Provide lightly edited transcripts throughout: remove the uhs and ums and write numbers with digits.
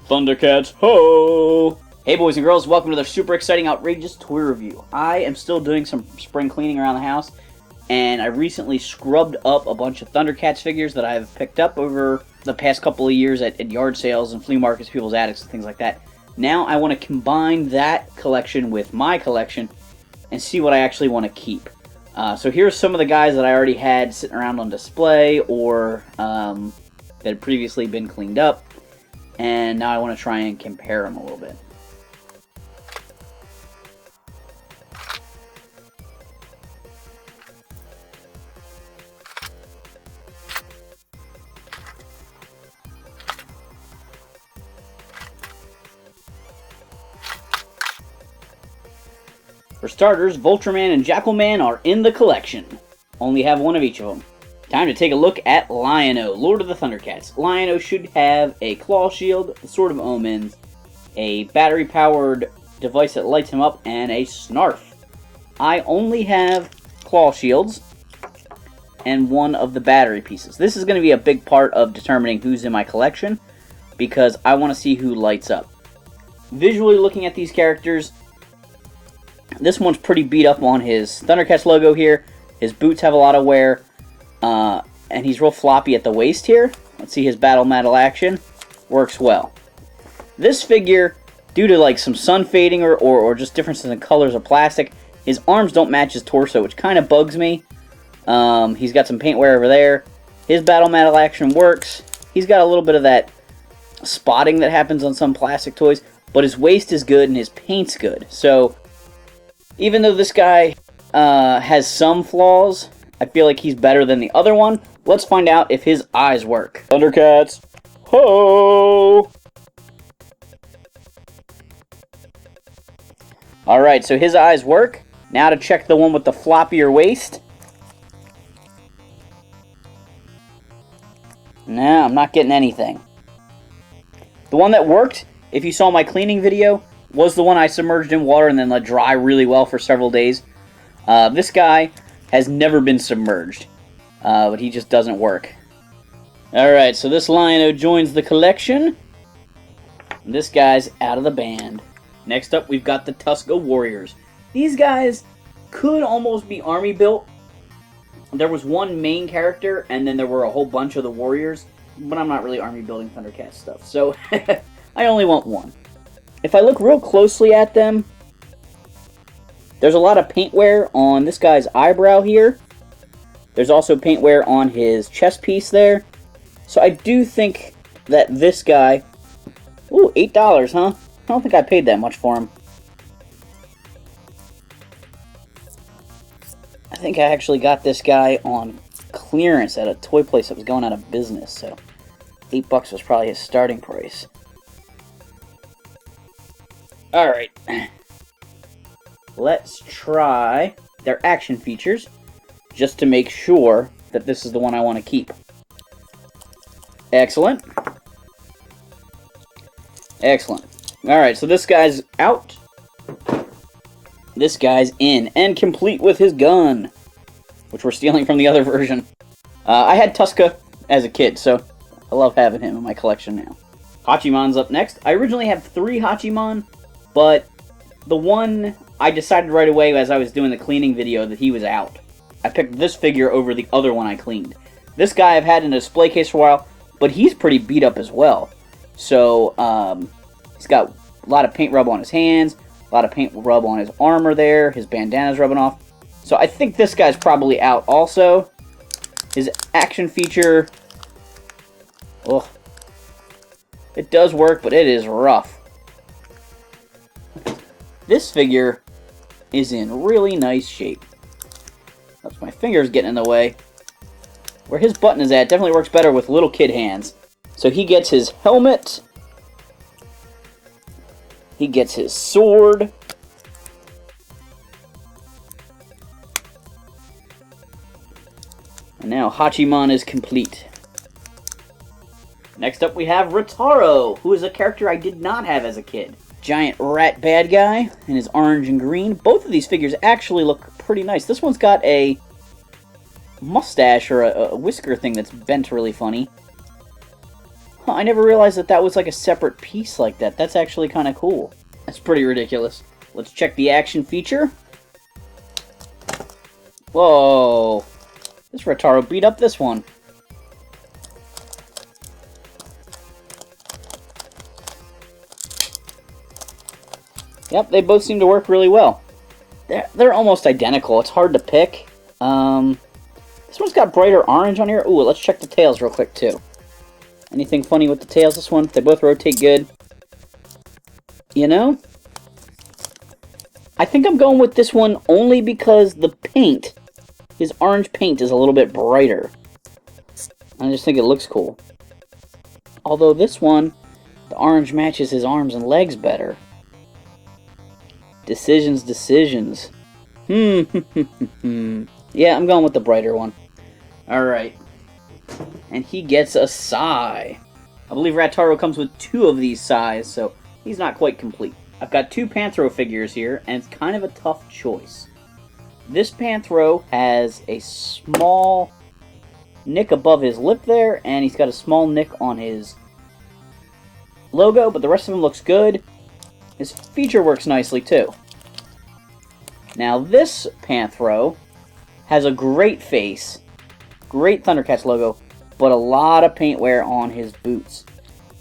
Thundercats, ho! Hey boys and girls, welcome to the super exciting, outrageous toy review. I am still doing some spring cleaning around the house, and I recently scrubbed up a bunch of Thundercats figures that I've picked up over the past couple of years at yard sales and flea markets, people's attics, and things like that. Now I want to combine that collection with my collection and see what I actually want to keep. So here's some of the guys that I already had sitting around on display or that had previously been cleaned up. And now I want to try and compare them a little bit. For starters, Vultureman and Jackalman are in the collection. Only have one of each of them. Time to take a look at Liono, Lord of the Thundercats. Liono should have a claw shield, the Sword of Omens, a battery-powered device that lights him up, and a snarf. I only have claw shields and one of the battery pieces. This is going to be a big part of determining who's in my collection because I want to see who lights up. Visually looking at these characters, this one's pretty beat up on his Thundercats logo here. His boots have a lot of wear. And he's real floppy at the waist here. Let's see his battle metal action. Works well. This figure, due to like some sun fading or just differences in colors of plastic, his arms don't match his torso, which kind of bugs me. He's got some paint wear over there. His battle metal action works. He's got a little bit of that spotting that happens on some plastic toys, but his waist is good and his paint's good. So, even though this guy has some flaws, I feel like he's better than the other one. Let's find out if his eyes work. Thundercats, ho! Alright, so his eyes work. Now to check the one with the floppier waist. No, I'm not getting anything. The one that worked, if you saw my cleaning video, was the one I submerged in water and then let dry really well for several days. This guy has never been submerged, but he just doesn't work. Alright, so this Liono joins the collection. This guy's out of the band. Next up, we've got the Tusker Warriors. These guys could almost be army built. There was one main character, and then there were a whole bunch of the Warriors, but I'm not really army building Thundercats stuff, so I only want one. If I look real closely at them, there's a lot of paint wear on this guy's eyebrow here. There's also paint wear on his chest piece there. So I do think that this guy... Ooh, $8, huh? I don't think I paid that much for him. I think I actually got this guy on clearance at a toy place that was going out of business. So $8 was probably his starting price. Alright. Let's try their action features, just to make sure that this is the one I want to keep. Excellent. Excellent. Alright, so this guy's out. This guy's in, and complete with his gun, which we're stealing from the other version. I had Tusker as a kid, so I love having him in my collection now. Hachimon's up next. I originally had 3 Hachimon, but the one I decided right away as I was doing the cleaning video that he was out. I picked this figure over the other one I cleaned. This guy I've had in a display case for a while, but he's pretty beat up as well. So, he's got a lot of paint rub on his hands, a lot of paint rub on his armor there, his bandana's rubbing off. So I think this guy's probably out also. His action feature, ugh, it does work, but it is rough. This figure is in really nice shape. Oops, my finger's getting in the way. Where his button is at definitely works better with little kid hands. So he gets his helmet. He gets his sword. And now Hachimon is complete. Next up we have Rattaro, who is a character I did not have as a kid. Giant rat bad guy in his orange and green. Both of these figures actually look pretty nice. This one's got a mustache or a whisker thing that's bent really funny. Huh, I never realized that that was like a separate piece like that. That's actually kind of cool. That's pretty ridiculous. Let's check the action feature. Whoa. This Rattaro beat up this one. Yep, they both seem to work really well. They're almost identical. It's hard to pick. This one's got brighter orange on here. Ooh, let's check the tails real quick, too. Anything funny with the tails, this one? They both rotate good. You know? I think I'm going with this one only because the paint, his orange paint, is a little bit brighter. I just think it looks cool. Although this one, the orange matches his arms and legs better. Decisions. Yeah, I'm going with the brighter one. Alright. And he gets a Sai. I believe Rattaro comes with 2 of these Sais, so he's not quite complete. I've got 2 Panthro figures here, and it's kind of a tough choice. This Panthro has a small nick above his lip there, and he's got a small nick on his logo, but the rest of him looks good. His feature works nicely, too. Now, this Panthro has a great face, great Thundercats logo, but a lot of paint wear on his boots.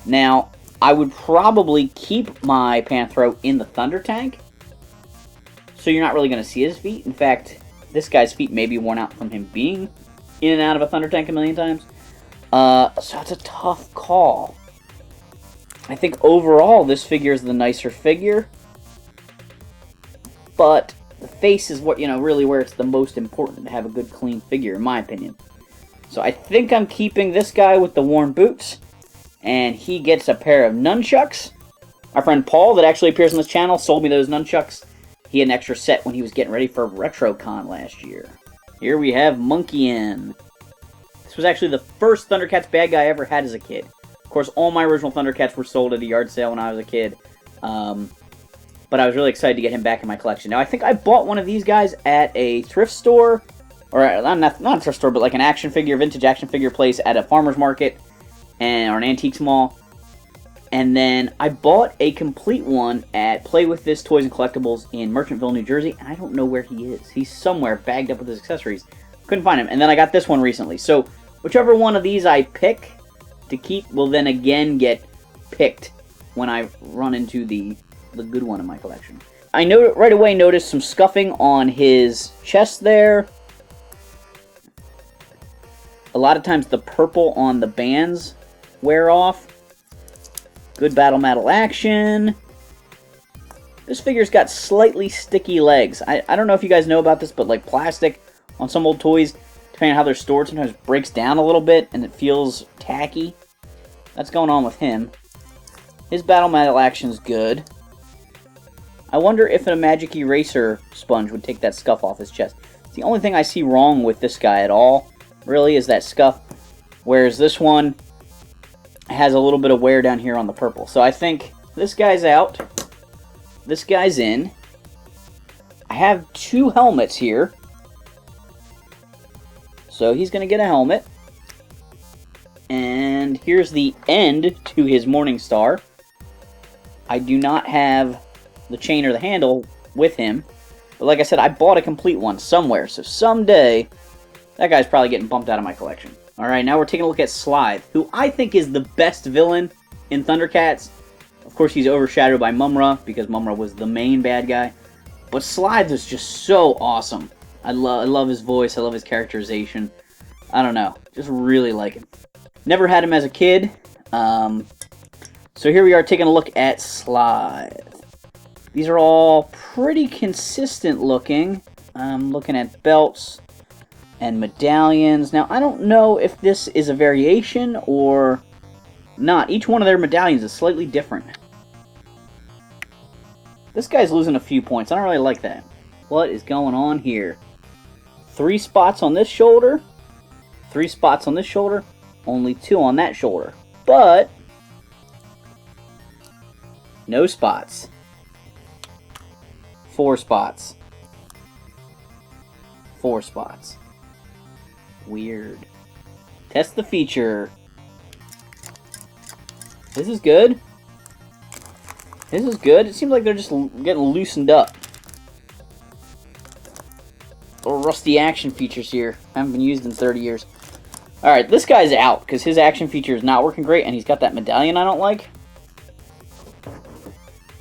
Now, I would probably keep my Panthro in the Thunder Tank, so you're not really going to see his feet. In fact, this guy's feet may be worn out from him being in and out of a Thunder Tank a million times. So it's a tough call. I think overall this figure is the nicer figure, but the face is what, really where it's the most important to have a good clean figure, in my opinion. So I think I'm keeping this guy with the worn boots, and he gets a pair of nunchucks. Our friend Paul, that actually appears on this channel, sold me those nunchucks. He had an extra set when he was getting ready for RetroCon last year. Here we have Monkey N. This was actually the first Thundercats bad guy I ever had as a kid. Of course, all my original Thundercats were sold at a yard sale when I was a kid. But I was really excited to get him back in my collection. Now, I think I bought one of these guys at a thrift store. Or not a thrift store, but like an action figure, vintage action figure place at a farmer's market. Or an antiques mall. And then I bought a complete one at Play With This Toys and Collectibles in Merchantville, New Jersey. And I don't know where he is. He's somewhere bagged up with his accessories. Couldn't find him. And then I got this one recently. So, whichever one of these I pick to keep will then again get picked when I run into the good one in my collection. I right away noticed some scuffing on his chest there. A lot of times the purple on the bands wear off. Good battle metal action. This figure's got slightly sticky legs. I don't know if you guys know about this, but like plastic on some old toys, depending on how they're stored, sometimes breaks down a little bit and it feels tacky. That's going on with him. His battle metal action's good. I wonder if a magic eraser sponge would take that scuff off his chest. It's the only thing I see wrong with this guy at all, really, is that scuff. Whereas this one has a little bit of wear down here on the purple. So I think this guy's out. This guy's in. I have 2 helmets here. So he's going to get a helmet. And here's the end to his Morning Star. I do not have the chain or the handle with him. But like I said, I bought a complete one somewhere. So someday, that guy's probably getting bumped out of my collection. Alright, now we're taking a look at Slithe, who I think is the best villain in Thundercats. Of course, he's overshadowed by Mumm-Ra, because Mumm-Ra was the main bad guy. But Slithe is just so awesome. I love his voice, I love his characterization. I don't know, just really like him. Never had him as a kid. So here we are taking a look at Slithe. These are all pretty consistent looking. I'm looking at belts and medallions. Now, I don't know if this is a variation or not. Each one of their medallions is slightly different. This guy's losing a few points. I don't really like that. What is going on here? 3 spots on this shoulder. 3 spots on this shoulder. Only 2 on that shoulder. But no spots. 4 spots. 4 spots. Weird. Test the feature. This is good. This is good. It seems like they're just getting loosened up. Little rusty action features here. Haven't been used in 30 years. Alright, this guy's out because his action feature is not working great and he's got that medallion I don't like.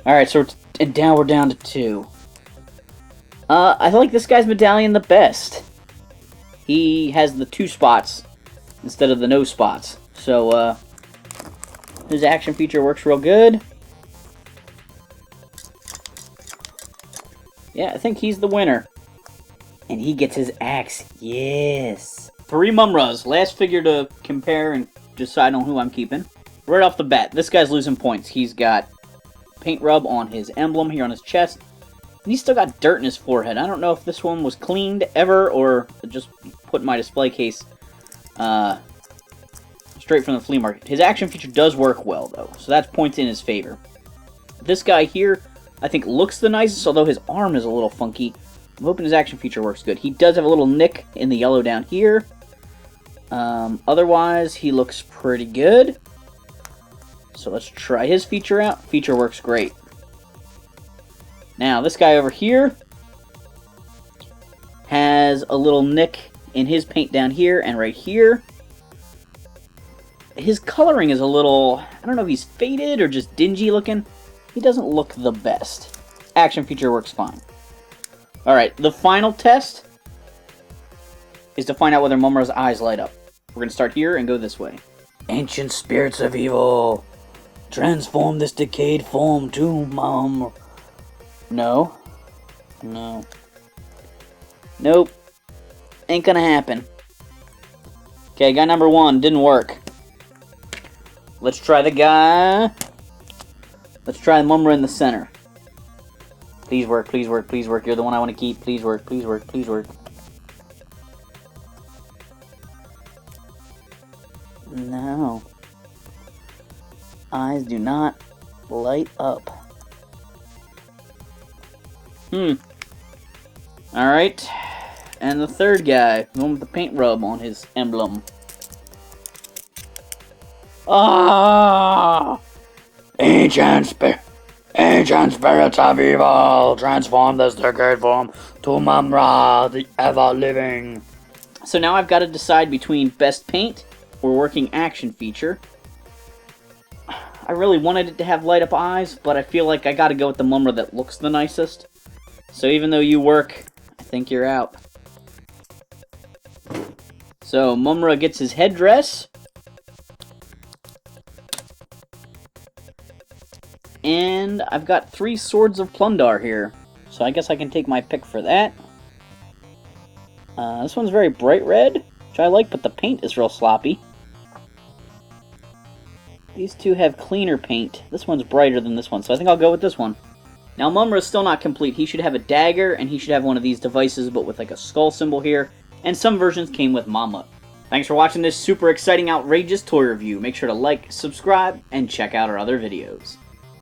Alright, so we're down to 2. I like this guy's medallion the best. He has the 2 spots instead of the no spots. So, his action feature works real good. Yeah, I think he's the winner. And he gets his axe. Yes. 3 Mumm-Ras. Last figure to compare and decide on who I'm keeping. Right off the bat, this guy's losing points. He's got paint rub on his emblem here on his chest. And he's still got dirt in his forehead. I don't know if this one was cleaned ever or just put in my display case straight from the flea market. His action feature does work well, though. So that's points in his favor. This guy here, I think, looks the nicest, although his arm is a little funky. I'm hoping his action feature works good. He does have a little nick in the yellow down here. Otherwise, he looks pretty good. So let's try his feature out. Feature works great. Now, this guy over here has a little nick in his paint down here and right here. His coloring is a little, I don't know if he's faded or just dingy looking. He doesn't look the best. Action feature works fine. Alright, the final test is to find out whether Mumm-Ra's eyes light up. We're going to start here and go this way. Ancient spirits of evil, transform this decayed form to Mumm. No. No. Nope. Ain't gonna happen. Okay, guy number 1 didn't work. Let's try the guy. Let's try the Mumm-Ra in the center. Please work, please work, please work. You're the one I want to keep. Please work, please work, please work. No. Eyes do not light up. Alright. And the third guy, the one with the paint rub on his emblem. Ah! Ancient spirits of evil, transform this decayed form to Mumm-Ra, the ever-living. So now I've got to decide between best paint or working action feature. I really wanted it to have light up eyes, but I feel like I got to go with the Mumm-Ra that looks the nicest. So even though you work, I think you're out. So Mumm-Ra gets his headdress. And I've got 3 Swords of Plundar here. So I guess I can take my pick for that. This one's very bright red, which I like, but the paint is real sloppy. These two have cleaner paint. This one's brighter than this one, so I think I'll go with this one. Now, Mumm-Ra is still not complete. He should have a dagger, and he should have one of these devices, but with like a skull symbol here. And some versions came with Mama. Thanks for watching this super exciting, outrageous toy review. Make sure to like, subscribe, and check out our other videos.